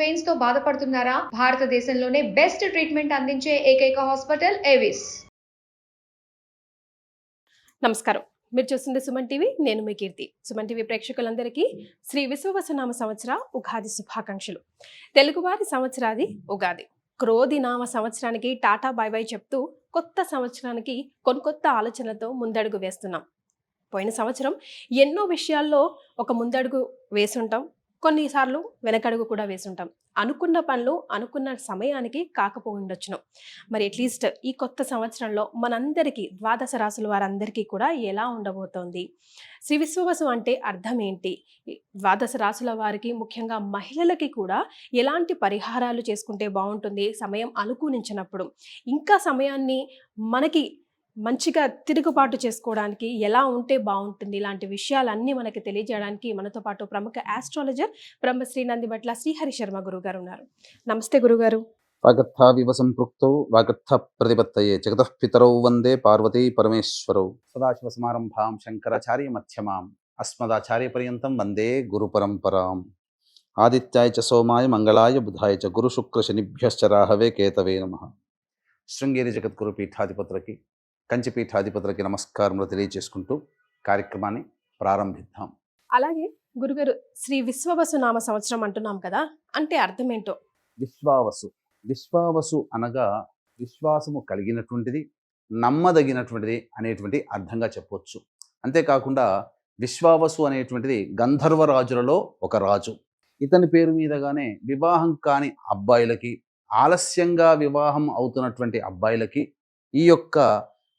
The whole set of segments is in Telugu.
వెయిన్స్ తో బాధపడుతున్నారా? భారతదేశంలోనే బెస్ట్ ట్రీట్మెంట్ అందించే ఏకైక హాస్పిటల్ ఏవిస్. నమస్కారం. మీరు చూస్తుంది సుమన్ టీవీ. నేను మీ కీర్తి. సుమన్ టీవీ ప్రేక్షకులందరికీ శ్రీ విశ్వవసునామ సంవత్సర ఉగాది శుభాకాంక్షలు. తెలుగువారి సంవత్సరాది ఉగాది. క్రోధి నామ సంవత్సరానికి టాటా బై బై చెప్తూ కొత్త సంవత్సరానికి కొత్త ఆలోచనలతో ముందడుగు వేస్తున్నాం. పోయిన సంవత్సరం ఎన్నో విషయాల్లో ఒక ముందడుగు వేసుంటాం, కొన్నిసార్లు వెనకడుగు కూడా వేసుంటాం. అనుకున్న పనులు అనుకున్న సమయానికి కాకపోయిండొచ్చును. మరి అట్లీస్ట్ ఈ కొత్త సంవత్సరంలో మనందరికీ ద్వాదశ రాశుల వారందరికీ కూడా ఎలా ఉండబోతోంది, శ్రీ విశ్వవసు అంటే అర్థం ఏంటి, ద్వాదశ రాశుల వారికి ముఖ్యంగా మహిళలకి కూడా ఎలాంటి పరిహారాలు చేసుకుంటే బాగుంటుంది, సమయం అనుకూలించినప్పుడు ఇంకా సమయాన్ని మనకి మంచిగా తిరుగుబాటు చేసుకోవడానికి ఎలా ఉంటే బాగుంటుంది, ఇలాంటి విషయాలన్నీ మనకి తెలియజేయడానికి మనతో పాటు ప్రముఖ ఆస్ట్రాలజర్ బ్రహ్మశ్రీ నందిబట్ల శ్రీహరి శర్మ గురుగారు ఉన్నారు. నమస్తే గురుగారు. వాగర్థావివ సంపృక్తౌ వాగర్థ ప్రతిపత్తయే జగతః పితరౌ వందే పార్వతీ పరమేశ్వరౌ. సదాశివ సమారంభాం శంకరాచార్య మధ్యమాం అస్మదాచార్య పర్యంతం వందే గురు పరంపరాం. ఆదిత్యాయ చ సోమాయ మంగళాయ బుధాయ చ గురు శుక్ర శనిభ్యశ్చ రాహవే కేతవే నమః. శృంగేరి జగద్గురు పీఠాధిపతులకి, కంచి పీఠాధిపతులకి నమస్కారములు తెలియజేసుకుంటూ కార్యక్రమాన్ని ప్రారంభిద్దాం. అలాగే గురుగారు, శ్రీ విశ్వవసు నామ సంవత్సరం అంటున్నాం కదా, అంటే అర్థం ఏంటో? విశ్వావసు, విశ్వావసు అనగా విశ్వాసము కలిగినటువంటిది, నమ్మదగినటువంటిది అనేటువంటి అర్థంగా చెప్పవచ్చు. అంతేకాకుండా విశ్వావసు అనేటువంటిది గంధర్వరాజులలో ఒక రాజు. ఇతని పేరు మీదగానే వివాహం కాని అబ్బాయిలకి, ఆలస్యంగా వివాహం అవుతున్నటువంటి అబ్బాయిలకి ఈ యొక్క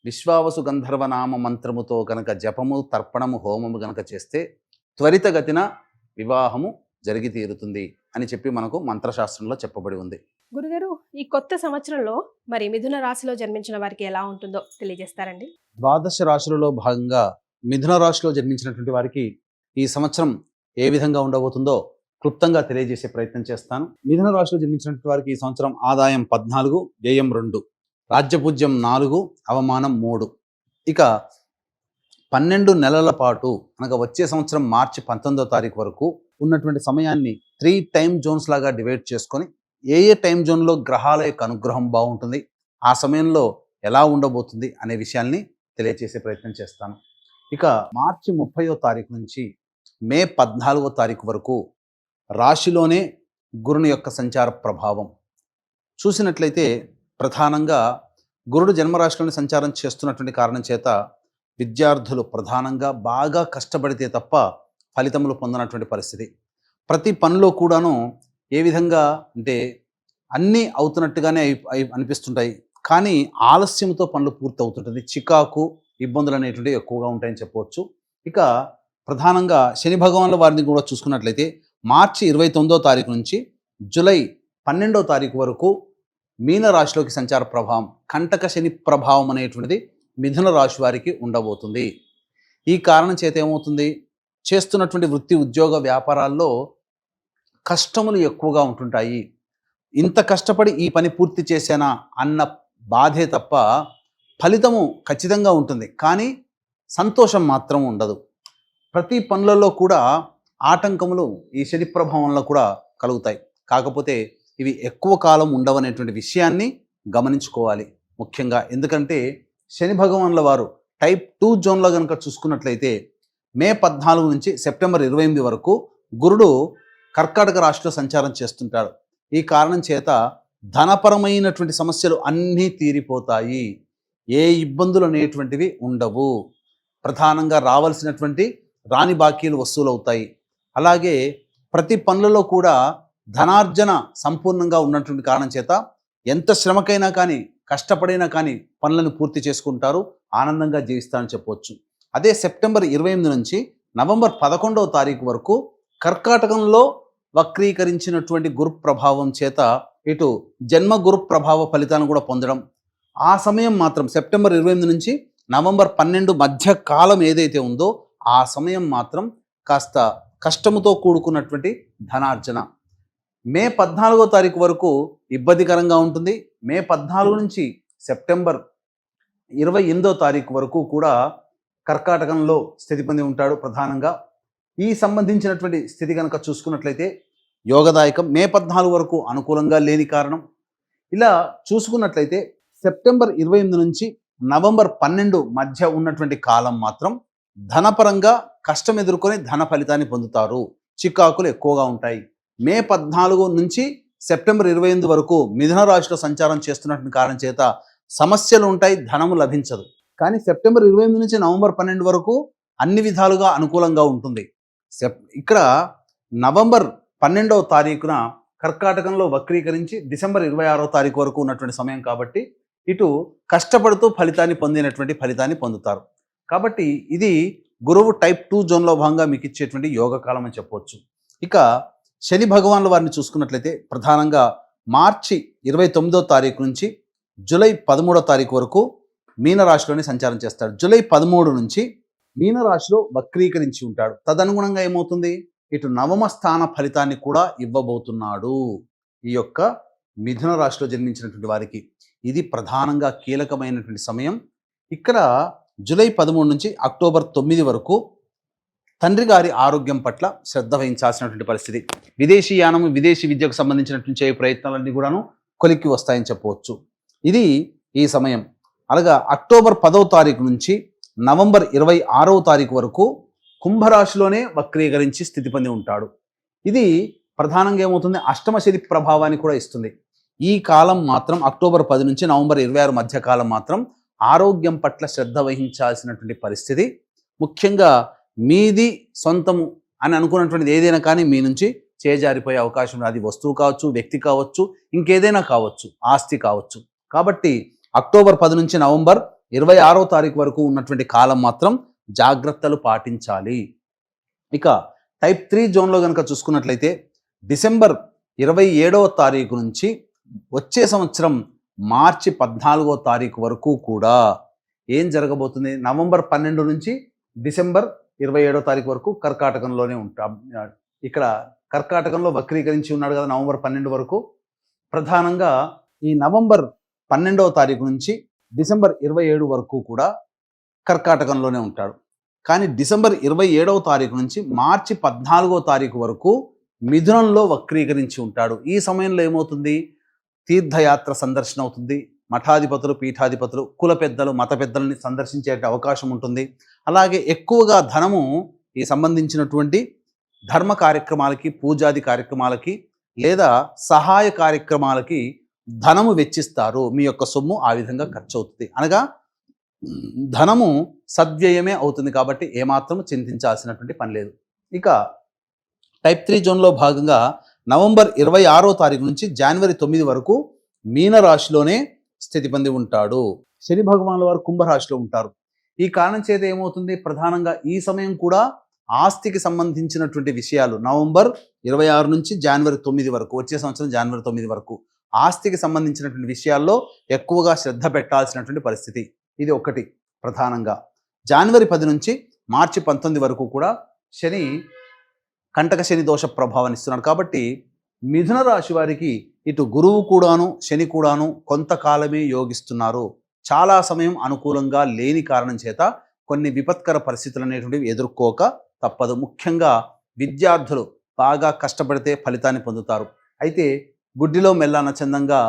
విశ్వావసు గంధర్వనామ మంత్రముతో కనుక జపము, తర్పణము, హోమము కనుక చేస్తే త్వరితగతిన వివాహము జరిగి తీరుతుంది అని చెప్పి మనకు మంత్రశాస్త్రంలో చెప్పబడి ఉంది. గురుగారు, ఈ కొత్త సంవత్సరంలో మరి మిథున రాశిలో జన్మించిన వారికి ఎలా ఉంటుందో తెలియజేస్తారండి? ద్వాదశ రాశులలో భాగంగా మిథున రాశిలో జన్మించినటువంటి వారికి ఈ సంవత్సరం ఏ విధంగా ఉండబోతుందో క్లుప్తంగా తెలియజేసే ప్రయత్నం చేస్తాను. మిథున రాశిలో జన్మించినటువంటి వారికి ఈ సంవత్సరం ఆదాయం 14, వ్యయం 2, రాజ్యపూజ్యం 4, అవమానం 3. ఇక 12 నెలల పాటు అనగా వచ్చే సంవత్సరం మార్చి 19వ తారీఖు వరకు ఉన్నటువంటి సమయాన్ని 3 టైమ్ జోన్స్ లాగా డివైడ్ చేసుకొని ఏ టైం జోన్లో గ్రహాల యొక్క అనుగ్రహం బాగుంటుంది, ఆ సమయంలో ఎలా ఉండబోతుంది అనే విషయాల్ని తెలియజేసే ప్రయత్నం చేస్తాను. ఇక మార్చి 30వ తారీఖు నుంచి మే 14వ తారీఖు వరకు రాశిలోనే గురుని యొక్క సంచార ప్రభావం చూసినట్లయితే ప్రధానంగా గురుడు జన్మరాశిలోని సంచారం చేస్తున్నటువంటి కారణం చేత విద్యార్థులు ప్రధానంగా బాగా కష్టపడితే తప్ప ఫలితములు పొందనటువంటి పరిస్థితి. ప్రతి పనిలో కూడాను ఏ విధంగా అంటే అన్నీ అవుతున్నట్టుగానే అనిపిస్తుంటాయి, కానీ ఆలస్యంతో పనులు పూర్తి అవుతుంటుంది. చికాకు, ఇబ్బందులు అనేటువంటివి ఎక్కువగా ఉంటాయని చెప్పవచ్చు. ఇక ప్రధానంగా శని భగవానుల వారిని కూడా చూసుకున్నట్లయితే మార్చి 29వ తారీఖు నుంచి జూలై 12వ తారీఖు వరకు మీన రాశిలోకి సంచార ప్రభావం, కంటక శని ప్రభావం అనేటువంటిది మిథున రాశి వారికి ఉండబోతుంది. ఈ కారణం చేత ఏమవుతుంది, చేస్తున్నటువంటి వృత్తి, ఉద్యోగ, వ్యాపారాల్లో కష్టములు ఎక్కువగా ఉంటుంటాయి. ఇంత కష్టపడి ఈ పని పూర్తి చేశానా అన్న బాధే తప్ప ఫలితము ఖచ్చితంగా ఉంటుంది, కానీ సంతోషం మాత్రం ఉండదు. ప్రతి పనులలో కూడా ఆటంకములు ఈ శని ప్రభావంలో కూడా కలుగుతాయి. కాకపోతే ఇవి ఎక్కువ కాలం ఉండవనేటువంటి విషయాన్ని గమనించుకోవాలి ముఖ్యంగా. ఎందుకంటే శని భగవానుల వారు టైప్ 2 జోన్లో కనుక చూసుకున్నట్లయితే మే 14 నుంచి సెప్టెంబర్ 28 వరకు గురుడు కర్కాటక రాశిలో సంచారం చేస్తుంటాడు. ఈ కారణం చేత ధనపరమైనటువంటి సమస్యలు అన్నీ తీరిపోతాయి, ఏ ఇబ్బందులు అనేటువంటివి ఉండవు. ప్రధానంగా రావాల్సినటువంటి రాని బాకీలు వసూలు అవుతాయి. అలాగే ప్రతి పనులలో కూడా ధనార్జన సంపూర్ణంగా ఉన్నటువంటి కారణం చేత ఎంత శ్రమకైనా కానీ, కష్టపడైనా కానీ పనులను పూర్తి చేసుకుంటారు, ఆనందంగా జీవిస్తారని చెప్పవచ్చు. అదే సెప్టెంబర్ 28 నుంచి నవంబర్ 11వ తారీఖు వరకు కర్కాటకంలో వక్రీకరించినటువంటి గురు ప్రభావం చేత ఇటు జన్మ గురు ప్రభావ ఫలితాలను కూడా పొందడం. ఆ సమయం మాత్రం సెప్టెంబర్ 28 నుంచి నవంబర్ 12 మధ్య కాలం ఏదైతే ఉందో ఆ సమయం మాత్రం కాస్త కష్టముతో కూడుకున్నటువంటి ధనార్జన. మే 14వ తారీఖు వరకు ఇబ్బందికరంగా ఉంటుంది. మే 14 నుంచి సెప్టెంబర్ 28వ తారీఖు వరకు కూడా కర్కాటకంలో స్థితి పొంది ఉంటాడు. ప్రధానంగా ఈ సంబంధించినటువంటి స్థితి కనుక చూసుకున్నట్లయితే యోగదాయకం. మే 14 వరకు అనుకూలంగా లేని కారణం. ఇలా చూసుకున్నట్లయితే సెప్టెంబర్ 28 నుంచి నవంబర్ 12 మధ్య ఉన్నటువంటి కాలం మాత్రం ధనపరంగా కష్టం ఎదుర్కొని ధన ఫలితాన్ని పొందుతారు. చికాకులు ఎక్కువగా ఉంటాయి. మే 14 నుంచి సెప్టెంబర్ 28 వరకు మిథున రాశిలో సంచారం చేస్తున్నటువంటి కారణం చేత సమస్యలు ఉంటాయి, ధనము లభించదు. కానీ సెప్టెంబర్ 28 నుంచి నవంబర్ 12 వరకు అన్ని విధాలుగా అనుకూలంగా ఉంటుంది. ఇక్కడ నవంబర్ 12వ తారీఖున కర్కాటకంలో వక్రీకరించి డిసెంబర్ 26వ తారీఖు వరకు ఉన్నటువంటి సమయం కాబట్టి ఇటు కష్టపడుతూ ఫలితాన్ని పొందుతారు. కాబట్టి ఇది గురువు టైప్ 2 జోన్లో భాగంగా మీకు ఇచ్చేటువంటి యోగకాలం అని చెప్పవచ్చు. ఇక శని భగవానుల వారిని చూసుకున్నట్లయితే ప్రధానంగా మార్చి 29వ తారీఖు నుంచి జూలై 13వ తారీఖు వరకు మీనరాశిలోనే సంచారం చేస్తాడు. జూలై 13 నుంచి మీనరాశిలో వక్రీకరించి ఉంటాడు. తదనుగుణంగా ఏమవుతుంది, ఇటు నవమ స్థాన ఫలితాన్ని కూడా ఇవ్వబోతున్నాడు ఈ యొక్క మిథున రాశిలో జన్మించినటువంటి వారికి. ఇది ప్రధానంగా కీలకమైనటువంటి సమయం. ఇక్కడ జూలై 13 నుంచి అక్టోబర్ 9 వరకు తండ్రి గారి ఆరోగ్యం పట్ల శ్రద్ధ వహించాల్సినటువంటి పరిస్థితి. విదేశీ యానము, విదేశీ విద్యకు సంబంధించినటువంటి చేయ ప్రయత్నాలన్నీ కూడాను కొలిక్కి వస్తాయని చెప్పవచ్చు. ఇది ఈ సమయం. అలాగా అక్టోబర్ 10వ తారీఖు నుంచి నవంబర్ 26వ తారీఖు వరకు కుంభరాశిలోనే వక్రీకరించి స్థితి పొంది ఉంటాడు. ఇది ప్రధానంగా ఏమవుతుంది, అష్టమ శని ప్రభావాన్ని కూడా ఇస్తుంది. ఈ కాలం మాత్రం అక్టోబర్ 10 నుంచి నవంబర్ 26 మధ్య కాలం మాత్రం ఆరోగ్యం పట్ల శ్రద్ధ వహించాల్సినటువంటి పరిస్థితి. ముఖ్యంగా మీది సొంతము అని అనుకున్నటువంటిది ఏదైనా కానీ మీ నుంచి చేజారిపోయే అవకాశం. అది వస్తువు కావచ్చు, వ్యక్తి కావచ్చు, ఇంకేదైనా కావచ్చు, ఆస్తి కావచ్చు. కాబట్టి అక్టోబర్ 10 నుంచి నవంబర్ 26వ తారీఖు వరకు ఉన్నటువంటి కాలం మాత్రం జాగ్రత్తలు పాటించాలి. ఇక టైప్ 3 జోన్లో కనుక చూసుకున్నట్లయితే డిసెంబర్ 27వ తారీఖు నుంచి వచ్చే సంవత్సరం మార్చి 14వ తారీఖు వరకు కూడా ఏం జరగబోతుంది, నవంబర్ 12 నుంచి డిసెంబర్ 27వ తారీఖు వరకు కర్కాటకంలోనే ఉంటాం. ఇక్కడ కర్కాటకంలో వక్రీకరించి ఉన్నాడు కదా నవంబర్ 12 వరకు. ప్రధానంగా ఈ నవంబర్ 12వ తారీఖు నుంచి డిసెంబర్ 27 వరకు కూడా కర్కాటకంలోనే ఉంటాడు. కానీ డిసెంబర్ 27వ తారీఖు నుంచి మార్చి 14వ తారీఖు వరకు మిథునంలో వక్రీకరించి ఉంటాడు. ఈ సమయంలో ఏమవుతుంది, తీర్థయాత్ర సందర్శన అవుతుంది. మఠాధిపతులు, పీఠాధిపతులు, కుల పెద్దలు, మత పెద్దలని సందర్శించే అవకాశం ఉంటుంది. అలాగే ఎక్కువగా ధనము ఈ సంబంధించినటువంటి ధర్మ కార్యక్రమాలకి, పూజాది కార్యక్రమాలకి లేదా సహాయ కార్యక్రమాలకి ధనము వెచ్చిస్తారు. మీ యొక్క సొమ్ము ఆ విధంగా ఖర్చు అవుతుంది. అనగా ధనము సద్వ్యయమే అవుతుంది. కాబట్టి ఏమాత్రం చింతించాల్సినటువంటి పని లేదు. ఇక టైప్ 3 జోన్లో భాగంగా నవంబర్ 26వ తారీఖు నుంచి జనవరి 9 వరకు మీనరాశిలోనే స్థితి పొంది ఉంటాడు. శని భగవానుల వారు కుంభరాశిలో ఉంటారు. ఈ కారణం చేత ఏమవుతుంది, ప్రధానంగా ఈ సమయం కూడా ఆస్తికి సంబంధించినటువంటి విషయాలు నవంబర్ 26 నుంచి జనవరి 9 వరకు, వచ్చే సంవత్సరం జనవరి 9 వరకు ఆస్తికి సంబంధించినటువంటి విషయాల్లో ఎక్కువగా శ్రద్ధ పెట్టాల్సినటువంటి పరిస్థితి. ఇది ఒకటి ప్రధానంగా. జనవరి 10 నుంచి మార్చి 19 వరకు కూడా శని కంటక శని దోష ప్రభావాన్ని ఇస్తున్నాడు. కాబట్టి మిథున రాశి వారికి ఇటు గురువు కూడాను శని కూడాను కొంతకాలమే యోగిస్తున్నారు. చాలా సమయం అనుకూలంగా లేని కారణం చేత కొన్ని విపత్కర పరిస్థితులు అనేటువంటివి ఎదుర్కోక తప్పదు. ముఖ్యంగా విద్యార్థులు బాగా కష్టపడితే ఫలితాన్ని పొందుతారు. అయితే గుడ్డిలో మెల్లాన చందంగా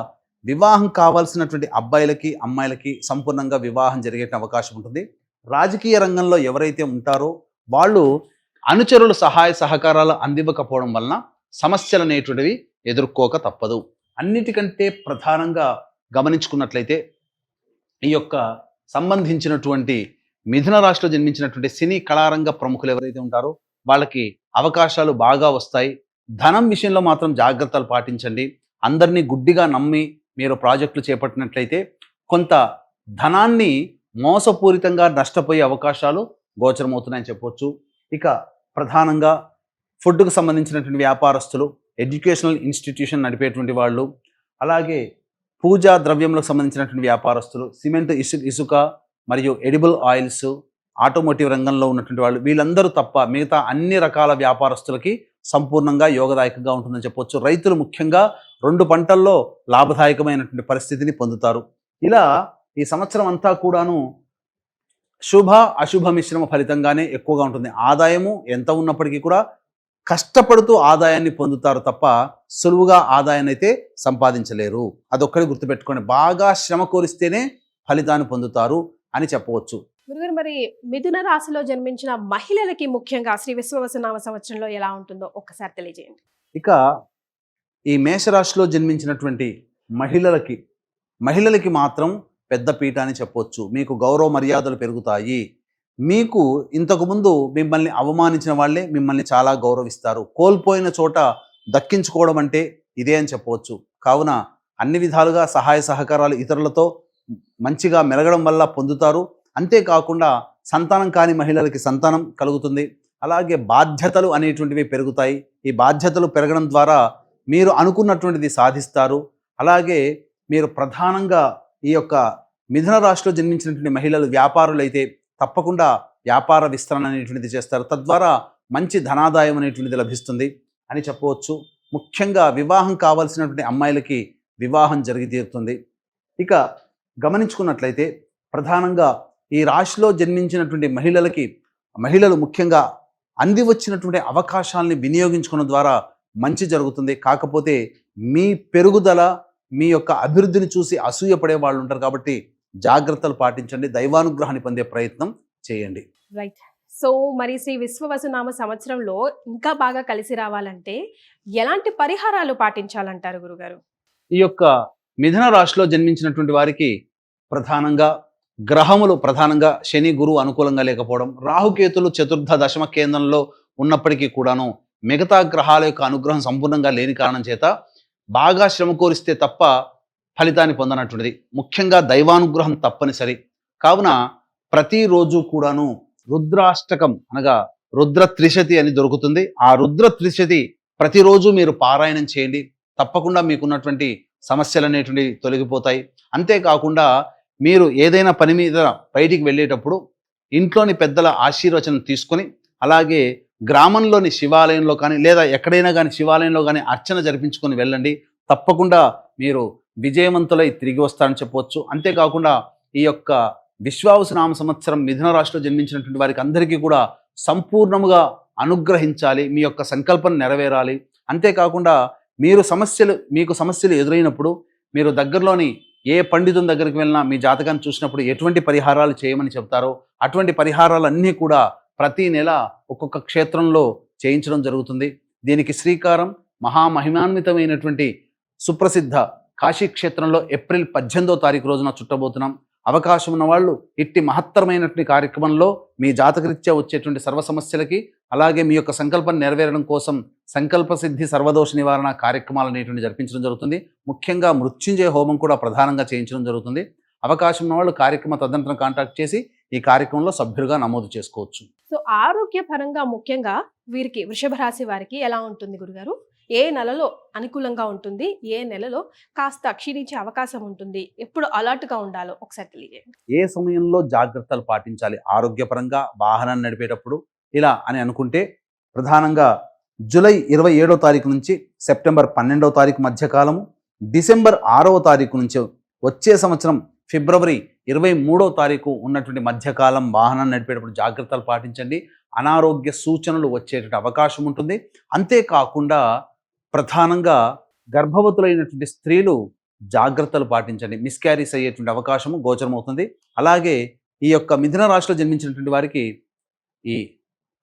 వివాహం కావాల్సినటువంటి అబ్బాయిలకి అమ్మాయిలకి సంపూర్ణంగా వివాహం జరిగే అవకాశం ఉంటుంది. రాజకీయ రంగంలో ఎవరైతే ఉంటారో వాళ్ళు అనుచరులు సహాయ సహకారాలు అందివ్వకపోవడం వలన సమస్యలు అనేటువంటివి ఎదుర్కోక తప్పదు. అన్నిటికంటే ప్రధానంగా గమనించుకున్నట్లయితే ఈ యొక్క సంబంధించినటువంటి మిథున రాశిలో జన్మించినటువంటి సినీ కళారంగ ప్రముఖులు ఎవరైతే ఉంటారో వాళ్ళకి అవకాశాలు బాగా వస్తాయి. ధనం విషయంలో మాత్రం జాగ్రత్తలు పాటించండి. అందరినీ గుడ్డిగా నమ్మి మీరు ప్రాజెక్టులు చేపట్టినట్లయితే కొంత ధనాన్ని మోసపూరితంగా నష్టపోయే అవకాశాలు గోచరమవుతున్నాయని చెప్పవచ్చు. ఇక ప్రధానంగా ఫుడ్కు సంబంధించినటువంటి వ్యాపారస్తులు, ఎడ్యుకేషనల్ ఇన్స్టిట్యూషన్ నడిపేటువంటి వాళ్ళు, అలాగే పూజా ద్రవ్యంలకు సంబంధించినటువంటి వ్యాపారస్తులు, సిమెంట్, ఇసుక మరియు ఎడిబుల్ ఆయిల్స్, ఆటోమోటివ్ రంగంలో ఉన్నటువంటి వాళ్ళు, వీళ్ళందరూ తప్ప మిగతా అన్ని రకాల వ్యాపారస్తులకి సంపూర్ణంగా యోగదాయకంగా ఉంటుందని చెప్పవచ్చు. రైతులు ముఖ్యంగా 2 పంటల్లో లాభదాయకమైనటువంటి పరిస్థితిని పొందుతారు. ఇలా ఈ సంవత్సరం అంతా కూడాను శుభ అశుభ మిశ్రమ ఫలితంగానే ఎక్కువగా ఉంటుంది. ఆదాయము ఎంత ఉన్నప్పటికీ కూడా కష్టపడుతూ ఆదాయాన్ని పొందుతారు తప్ప సులువుగా ఆదాయాన్ని అయితే సంపాదించలేరు. అదొక్కటి గుర్తుపెట్టుకోండి. బాగా శ్రమ కోరిస్తేనే ఫలితాన్ని పొందుతారు అని చెప్పవచ్చు. గురుగారు, మరి మిథున రాశిలో జన్మించిన మహిళలకి ముఖ్యంగా శ్రీ విశ్వవసునామ సంవత్సరంలో ఎలా ఉంటుందో ఒక్కసారి తెలియజేయండి. ఇక ఈ మేషరాశిలో జన్మించినటువంటి మహిళలకి మాత్రం పెద్ద పీట అని చెప్పవచ్చు. మీకు గౌరవ మర్యాదలు పెరుగుతాయి. మీకు ఇంతకుముందు మిమ్మల్ని అవమానించిన వాళ్ళే మిమ్మల్ని చాలా గౌరవిస్తారు. కోల్పోయిన చోట దక్కించుకోవడం అంటే ఇదే అని చెప్పవచ్చు. కావున అన్ని విధాలుగా సహాయ సహకారాలు ఇతరులతో మంచిగా మెలగడం వల్ల పొందుతారు. అంతేకాకుండా సంతానం కాని మహిళలకి సంతానం కలుగుతుంది. అలాగే బాధ్యతలు అనేటువంటివి పెరుగుతాయి. ఈ బాధ్యతలు పెరగడం ద్వారా మీరు అనుకున్నటువంటిది సాధిస్తారు. అలాగే మీరు ప్రధానంగా ఈ యొక్క మిథున రాశిలో జన్మించినటువంటి మహిళలు వ్యాపారులైతే తప్పకుండా వ్యాపార విస్తరణ అనేటువంటిది చేస్తారు. తద్వారా మంచి ధనాదాయం అనేటువంటిది లభిస్తుంది అని చెప్పవచ్చు. ముఖ్యంగా వివాహం కావాల్సినటువంటి అమ్మాయిలకి వివాహం జరిగి తీరుతుంది. ఇక గమనించుకున్నట్లయితే ప్రధానంగా ఈ రాశిలో జన్మించినటువంటి మహిళలు ముఖ్యంగా అంది వచ్చినటువంటి అవకాశాలని వినియోగించుకోవడం ద్వారా మంచి జరుగుతుంది. కాకపోతే మీ పెరుగుదల, మీ యొక్క అభివృద్ధిని చూసి అసూయపడే వాళ్ళు ఉంటారు. కాబట్టి జాగ్రత్తలు పాటించండి. దైవానుగ్రహాన్ని పొందే ప్రయత్నం చేయండి. రైట్. సో మరి శ్రీ విశ్వవసునామ సంవత్సరంలో ఇంకా బాగా కలిసి రావాలంటే ఎలాంటి పరిహారాలు పాటించాలంటారు గురుగారు? ఈ యొక్క మిథున రాశిలో జన్మించినటువంటి వారికి ప్రధానంగా శని గురువు అనుకూలంగా లేకపోవడం, రాహుకేతులు చతుర్థ దశమ కేంద్రంలో ఉన్నప్పటికీ కూడాను మిగతా గ్రహాల యొక్క అనుగ్రహం సంపూర్ణంగా లేని కారణం చేత బాగా శ్రమ కోరిస్తే తప్ప ఫలితాన్ని పొందనటువంటిది. ముఖ్యంగా దైవానుగ్రహం తప్పనిసరి. కావున ప్రతిరోజు కూడాను రుద్రాష్టకం అనగా రుద్ర త్రిశతి అని దొరుకుతుంది. ఆ రుద్ర త్రిశతి ప్రతిరోజు మీరు పారాయణం చేయండి. తప్పకుండా మీకున్నటువంటి సమస్యలు అనేటువంటి తొలగిపోతాయి. అంతేకాకుండా మీరు ఏదైనా పని మీద బయటికి వెళ్ళేటప్పుడు ఇంట్లోని పెద్దల ఆశీర్వచనం తీసుకొని, అలాగే గ్రామంలోని శివాలయంలో కానీ లేదా ఎక్కడైనా కానీ శివాలయంలో కానీ అర్చన జరిపించుకొని వెళ్ళండి. తప్పకుండా మీరు విజయవంతులై తిరిగి వస్తారని చెప్పవచ్చు. అంతేకాకుండా ఈ యొక్క విశ్వవసునామ సంవత్సరం మిథున రాశిలో జన్మించినటువంటి వారికి అందరికీ కూడా సంపూర్ణముగా అనుగ్రహించాలి. మీ యొక్క సంకల్పం నెరవేరాలి. అంతేకాకుండా మీకు సమస్యలు ఎదురైనప్పుడు మీరు దగ్గరలోని ఏ పండితుని దగ్గరికి వెళ్ళినా మీ జాతకాన్ని చూసినప్పుడు ఎటువంటి పరిహారాలు చేయమని చెప్తారో అటువంటి పరిహారాలన్నీ కూడా ప్రతి నెల ఒక్కొక్క క్షేత్రంలో చేయించడం జరుగుతుంది. దీనికి శ్రీకారం మహామహిమాన్వితమైనటువంటి సుప్రసిద్ధ కాశీ క్షేత్రంలో ఏప్రిల్ 18వ తారీఖు రోజున చుట్టబోతున్నాం. అవకాశం ఉన్న వాళ్ళు ఇట్టి మహత్తరమైనటువంటి కార్యక్రమంలో మీ జాతకరీత్యా వచ్చేటువంటి సర్వ సమస్యలకి, అలాగే మీ యొక్క సంకల్పం నెరవేరడం కోసం సంకల్ప సిద్ధి సర్వదోష నివారణ కార్యక్రమాలు అనేటువంటి జరిపించడం జరుగుతుంది. ముఖ్యంగా మృత్యుంజయ హోమం కూడా ప్రధానంగా చేయించడం జరుగుతుంది. అవకాశం ఉన్న వాళ్ళు కార్యక్రమ తదనంతరం కాంటాక్ట్ చేసి ఈ కార్యక్రమంలో సభ్యులుగా నమోదు చేసుకోవచ్చు. సో ఆరోగ్యపరంగా ముఖ్యంగా వీరికి వృషభ రాశి వారికి ఎలా ఉంటుంది గురుగారు? ఏ నెలలో అనుకూలంగా ఉంటుంది, ఏ నెలలో కాస్త క్షీణించే అవకాశం ఉంటుంది, ఎప్పుడు అలర్ట్గా ఉండాలో ఒకసారి తెలియజేయండి. ఏ సమయంలో జాగ్రత్తలు పాటించాలి ఆరోగ్యపరంగా వాహనాన్ని నడిపేటప్పుడు ఇలా అని అనుకుంటే ప్రధానంగా జూలై 27వ తారీఖు నుంచి సెప్టెంబర్ 12వ తారీఖు మధ్యకాలము, డిసెంబర్ 6వ తారీఖు నుంచి వచ్చే సంవత్సరం ఫిబ్రవరి 23వ తారీఖు ఉన్నటువంటి మధ్యకాలం వాహనాన్ని నడిపేటప్పుడు జాగ్రత్తలు పాటించండి. అనారోగ్య సూచనలు వచ్చేటువంటి అవకాశం ఉంటుంది. అంతేకాకుండా ప్రధానంగా గర్భవతులైనటువంటి స్త్రీలు జాగ్రత్తలు పాటించండి. మిస్క్యారీస్ అయ్యేటువంటి అవకాశము గోచరమవుతుంది. అలాగే ఈ యొక్క మిథున రాశిలో జన్మించినటువంటి వారికి ఈ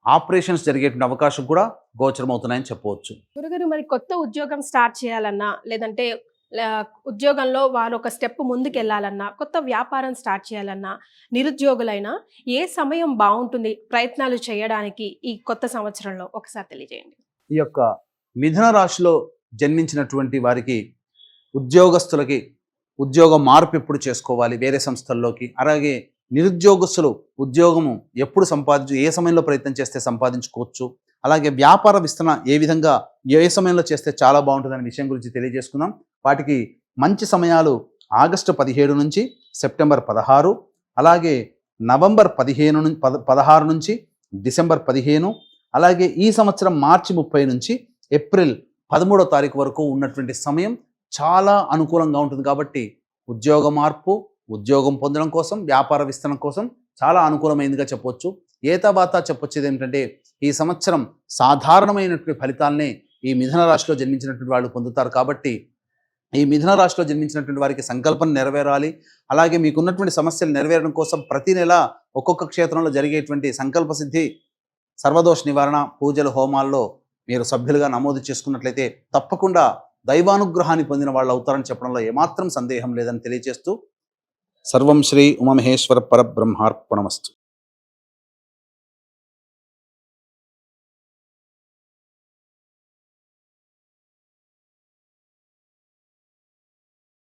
ఆపరేషన్స్ జరిగేటువంటి అవకాశం కూడా గోచరమవుతున్నాయని చెప్పవచ్చు. గురుగారు, మరి కొత్త ఉద్యోగం స్టార్ట్ చేయాలన్నా, లేదంటే ఉద్యోగంలో వారు ఒక స్టెప్ ముందుకు వెళ్ళాలన్నా, కొత్త వ్యాపారం స్టార్ట్ చేయాలన్నా, నిరుద్యోగులైనా ఏ సమయం బాగుంటుంది ప్రయత్నాలు చేయడానికి ఈ కొత్త సంవత్సరంలో ఒకసారి తెలియజేయండి. ఈ యొక్క మిథున రాశిలో జన్మించినటువంటి వారికి ఉద్యోగస్తులకి ఉద్యోగ మార్పు ఎప్పుడు చేసుకోవాలి వేరే సంస్థల్లోకి, అలాగే నిరుద్యోగస్తులు ఉద్యోగము ఎప్పుడు ఏ సమయంలో ప్రయత్నం చేస్తే సంపాదించుకోవచ్చు, అలాగే వ్యాపార విస్తరణ ఏ సమయంలో చేస్తే చాలా బాగుంటుందనే విషయం గురించి తెలియజేసుకుందాం. వాటికి మంచి సమయాలు ఆగస్టు 17 నుంచి సెప్టెంబర్ 16, అలాగే నవంబర్ 16 నుంచి డిసెంబర్ 15, అలాగే ఈ సంవత్సరం మార్చి 30 నుంచి ఏప్రిల్ 13వ తారీఖు వరకు ఉన్నటువంటి సమయం చాలా అనుకూలంగా ఉంటుంది. కాబట్టి ఉద్యోగ మార్పు, ఉద్యోగం పొందడం కోసం, వ్యాపార విస్తరణ కోసం చాలా అనుకూలమైనదిగా చెప్పవచ్చు. ఏతావాత చెప్పొచ్చేది ఏమిటంటే ఈ సంవత్సరం సాధారణమైనటువంటి ఫలితాలనే ఈ మిథున రాశిలో జన్మించినటువంటి వాళ్ళు పొందుతారు. కాబట్టి ఈ మిథున రాశిలో జన్మించినటువంటి వారికి సంకల్పం నెరవేరాలి. అలాగే మీకున్నటువంటి సమస్యలు నెరవేరడం కోసం ప్రతి నెల ఒక్కొక్క క్షేత్రంలో జరిగేటువంటి సంకల్ప సిద్ధి, సర్వదోష నివారణ పూజలు, హోమాల్లో మీరు సభ్యులుగా నమోదు చేసుకున్నట్లయితే తప్పకుండా దైవానుగ్రహాన్ని పొందిన వాళ్ళు అవుతారని చెప్పడంలో ఏమాత్రం సందేహం లేదని తెలియజేస్తూ, సర్వం శ్రీ ఉమామహేశ్వర పరబ్రహ్మార్పణమస్తు.